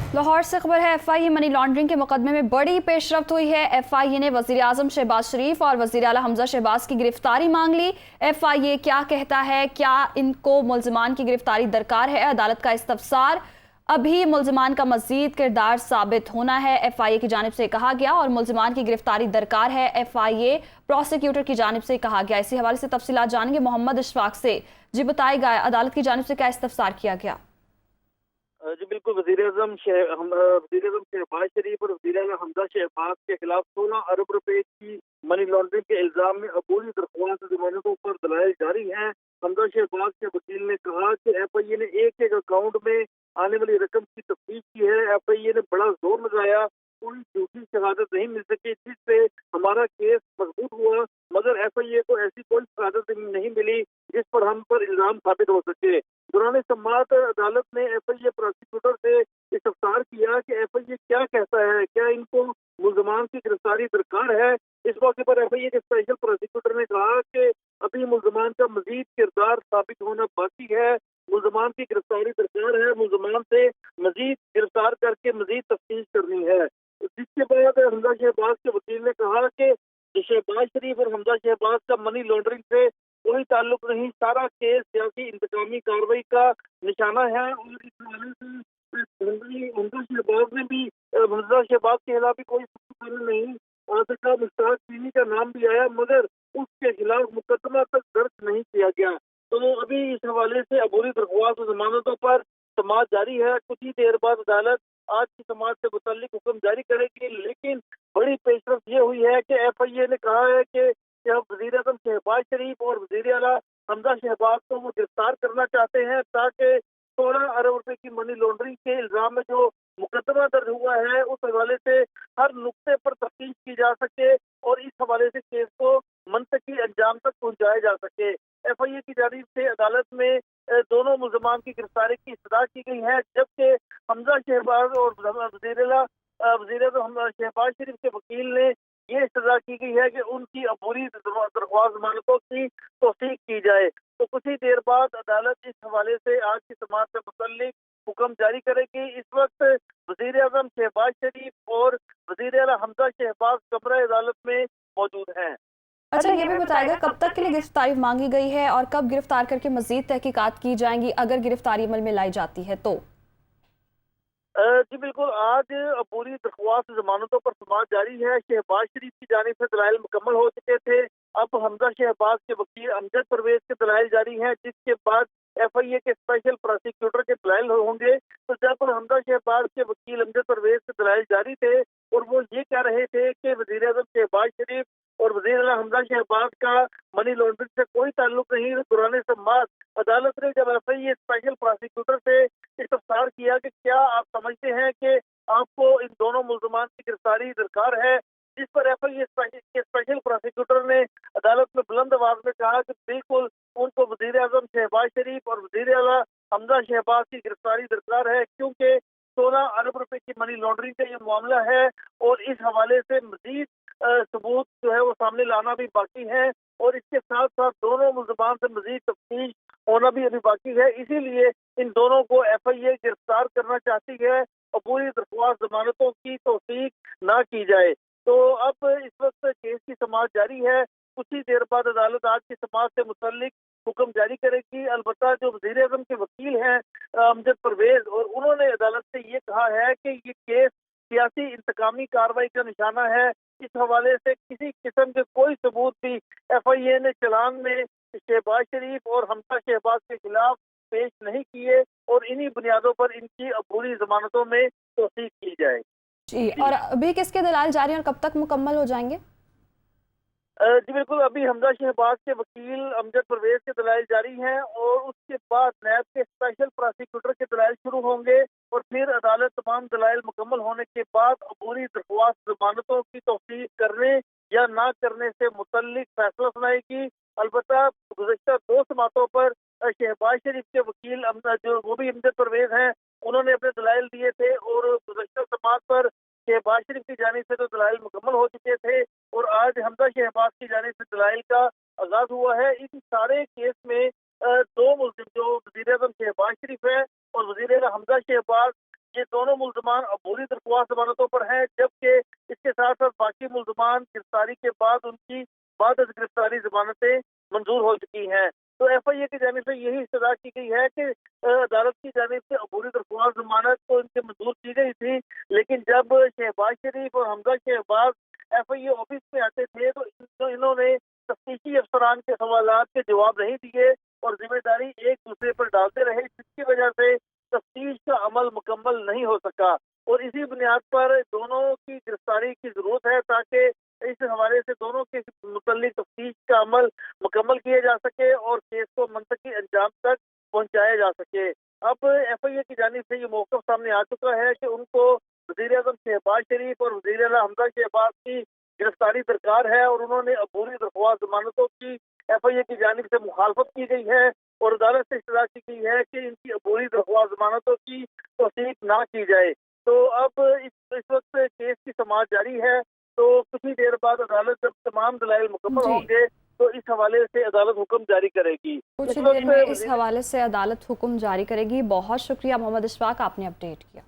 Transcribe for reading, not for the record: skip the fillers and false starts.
लाहौर से खबर है। FIA मनी लॉन्ड्रिंग के मुकदमे में बड़ी पेशरफ्त हुई है। FIA ने वज़ीर आज़म शहबाज शरीफ और वज़ीर आला हमजा शहबाज की गिरफ्तारी मांग ली। FIA क्या कहता है, क्या इनको मुल्ज़िमान की गिरफ्तारी दरकार है? अदालत का इस्तफसार। अभी मुल्ज़िमान का मज़ीद किरदार साबित होना है, FIA की जानिब से कहा गया, और मुल्ज़िमान की गिरफ्तारी दरकार है, FIA प्रोसिक्यूटर की जानिब से कहा गया। इसी हवाले से तफसीलात जानेंगे मोहम्मद इशफाक से। जी बताएगा, अदालत की जानिब से क्या इस्तफसार किया गया? जी बिल्कुल, वज़ीर-ए-आज़म शहबाज शरीफ और वज़ीर आला हमजा शहबाज के खिलाफ 16 अरब रुपए की मनी लॉन्ड्रिंग के इल्जाम में अबूरी दरख्वास्त जमानतों पर दलाइल जारी हैं। हमजा शहबाज के वकील ने कहा कि FIA ने एक एक अकाउंट में आने वाली रकम की तफ्तीश की है। FIA ने बड़ा जोर लगाया, कोई झूठी शहादत नहीं मिल सकी जिससे हमारा केस मजबूत हुआ, मगर FIA को ऐसी कोई शहादत नहीं मिली जिस पर हम पर इल्जाम साबित हो सके। दौरान समाअत अदालत ने FIA प्रोसिक्यूटर से इस्तफसार किया कि FIA क्या कहता है, क्या इनको मुल्ज़मान की गिरफ्तारी दरकार है। इस मौके पर FIA के स्पेशल प्रोसिक्यूटर ने कहा कि अभी मुल्ज़मान का मजीद किरदार साबित होना बाकी है, मुल्ज़मान की गिरफ्तारी दरकार है, मुल्ज़मान से मजीद गिरफ्तार करके मजीद तफ्तीश करनी है। जिसके बाद हमजा शहबाज के वकील ने कहा कि शहबाज शरीफ और हमजा शहबाज का मनी लॉन्ड्रिंग से कोई ताल्लुक नहीं, सारा केस सियासी इंतकामी कार्रवाई का निशाना है। और इस हवाले से हमजा शहबाज ने भी हमजा शहबाज के खिलाफ भी कोई सख्त नहीं, आसिका मुश्ताक चीनी का नाम भी आया, मगर उसके खिलाफ मुकदमा तक दर्ज नहीं किया गया। तो अभी इस हवाले से अबूरी दरख्वास्त जमानतों पर समाअत जारी है। कुछ ही देर बाद अदालत आज की समाअत से मुतल्लिक हुक्म जारी करेगी, लेकिन बड़ी पेशरफ्त ये हुई है कि FIA ने कहा है कि अब वज़ीर-ए-आज़म शहबाज शरीफ और वज़ीर आला हमजा शहबाज को वो गिरफ्तार करना चाहते हैं, ताकि 16 अरब रुपए की मनी लॉन्ड्रिंग के इल्जाम में जो मुकदमा दर्ज हुआ है उस हवाले से हर नुक्ते पर तफ्तीश की जा सके और इस हवाले से केस को मंतकी अंजाम तक पहुंचाया जा सके। FIA की जानिब से अदालत में दोनों मुल्ज़मान की गिरफ्तारी की इस्तदा की गई है, जबकि हमजा शहबाज और वज़ीर-ए-आज़म शहबाज शरीफ के वकील ने ये सजा की गई है कि उनकी अबूरी दरख्वास्त जमानतों की तौसीक की जाए। तो कुछ ही देर बाद अदालत इस हवाले से आज की समाअत से मुतल्लिक हुक्म जारी करेगी। इस वक्त वज़ीर आज़म शहबाज शरीफ और वज़ीर आला हमजा शहबाज कमरा अदालत में मौजूद हैं। अच्छा, ये भी बताएगा कब तक के लिए गिरफ्तारी मांगी गई है और कब गिरफ्तार करके मजीद तहकीकात की जाएंगी अगर गिरफ्तारी अमल में लाई जाती है तो? जी बिल्कुल, आज अबूरी दरख्वास्त जमानतों पर समाअत जारी है। शहबाज शरीफ की जानिब से दलाइल मुकम्मल हो चुके थे, अब हमजा शहबाज के वकील अमजद परवेज के दलाइल जारी हैं, जिसके बाद FIA के स्पेशल प्रोसिक्यूटर के दलाइल होंगे। तो जब हमजा शहबाज के वकील अमजद परवेज के दलाइल जारी थे और वो ये कह रहे थे कि वज़ीर-ए-आज़म शहबाज शरीफ और वज़ीर आला हमजा शहबाज का मनी लॉन्ड्रिंग से कोई ताल्लुक नहीं, दौरान समाअत अदालत ने जब FIA स्पेशल प्रोसिक्यूटर से इस्तफसार किया कि क्या आप समझते हैं कि आपको इन दोनों मुल्ज़मान की गिरफ्तारी दरकार है, जिस पर FIA के स्पेशल प्रोसिक्यूटर ने अदालत में बुलंद आवाज में कहा कि बिल्कुल उनको वज़ीर आज़म शहबाज शरीफ और वज़ीर आला हमजा शहबाज की गिरफ्तारी दरकार है, क्योंकि 16 अरब रुपए की मनी लॉन्ड्रिंग का ये मामला है और इस हवाले से मजीद सबूत जो है वो सामने लाना भी बाकी है और इसके साथ साथ दोनों मुल्ज़मान से मजीद तफ्तीश होना भी अभी बाकी है। इसीलिए इन दोनों को FIA गिरफ्तार करना चाहती है और पूरी दरख्वास्त जमानतों की तौसीक ना की जाए। तो अब इस वक्त केस की समाअत जारी है। कुछ ही देर बाद अदालत आज की समाअत से मुतल्लिक हुक्म जारी करेगी। अलबत्ता जो वज़ीर आज़म के वकील हैं अमजद परवेज, और उन्होंने अदालत से ये कहा है कि ये केस सियासी इंतकामी कार्रवाई का निशाना है। इस हवाले से किसी किस्म के कोई सबूत भी FIA ने चलान में शहबाज शरीफ और हमजा शहबाज के खिलाफ पेश नहीं किए और इन्हीं बुनियादों पर इनकी अबूरी जमानतों में तौसीक की जाए। जी, और अभी किसके दलाल जारी हैं और कब तक मुकम्मल हो जाएंगे? जी बिल्कुल, अभी हमजा शहबाज के वकील अमजद परवेज के दलाइल जारी हैं और उसके बाद नैब के स्पेशल प्रोसिक्यूटर के दलाइल शुरू होंगे और फिर अदालत तमाम दलाइल मुकम्मल होने के बाद अबूरी दरख्वास्त जमानतों की तौसीक करने या ना करने से मुतल्लिक फैसला सुनाएगी। अलबत्ता गुज़श्ता 2 समातों पर शहबाज शरीफ के वकील जो वो भी अमजद परवेज हैं, उन्होंने अपने दलाइल दिए थे और गुज़श्ता समात पर शहबाज शरीफ की जानिब से तो दलाइल मुकम्मल हो चुके थे और आज हमजा शहबाज की जानिब से दलाइल का आगाज हुआ है। इस सारे केस में 2 मुल्ज़िम जो वज़ीर आज़म शहबाज शरीफ है और वज़ीर आला हमजा शहबाज ये दोनों मुल्ज़मान अबूरी दरख्वास्त जमानतों पर हैं, जबकि इसके साथ साथ बाकी मुल्ज़मान गिरफ्तारी के बाद उनकी बाद अज़ गिरफ्तारी जमानतें मंजूर हो चुकी हैं। तो एफआईए की जानिब से यही इस्तदा की गई है कि अदालत की जानिब से अबूरी दरख्वास्त जमानत तो इनसे मंजूर की गई थी, लेकिन जब शहबाज शरीफ और हमजा शहबाज एफआईए ऑफिस में आते थे तो इन्होंने तफ्तीशी अफसरान के सवालात के जवाब नहीं दिए और जिम्मेदारी एक दूसरे पर डालते रहे, जिसकी वजह से तफ्तीश का अमल मुकम्मल नहीं हो सका। और इसी बुनियाद पर दोनों की गिरफ्तारी की जरूरत है ताकि इस हवाले से दोनों के मुतल्लिक तफ्तीश का अमल मुकम्मल किया जा सके और केस को मंतकी अंजाम तक पहुंचाया जा सके। अब एफआईए की जानिब से ये मौक़िफ़ सामने आ चुका है कि उनको वज़ीर-ए-आज़म शहबाज शरीफ और वज़ीर आला हमजा शहबाज की गिरफ्तारी दरकार है और उन्होंने अबूरी दरख्वास्त जमानतों की एफआईए की जानिब से मुखालफत की गई है और अदालत से इस्तदा की गई है कि इनकी अबूरी दरख्वास्त जमानतों की तौसीक ना की जाए। तो अब इस वक्त केस की समाअत जारी है, तो कुछ ही देर बाद अदालत जब तमाम दलाइल मुकम्मल जी, होंगे तो इस हवाले से अदालत हुक्म जारी करेगी। कुछ इस ही देर में वक्त इस हवाले से अदालत हुक्म जारी करेगी। बहुत शुक्रिया मोहम्मद इशफाक, आपने अपडेट किया।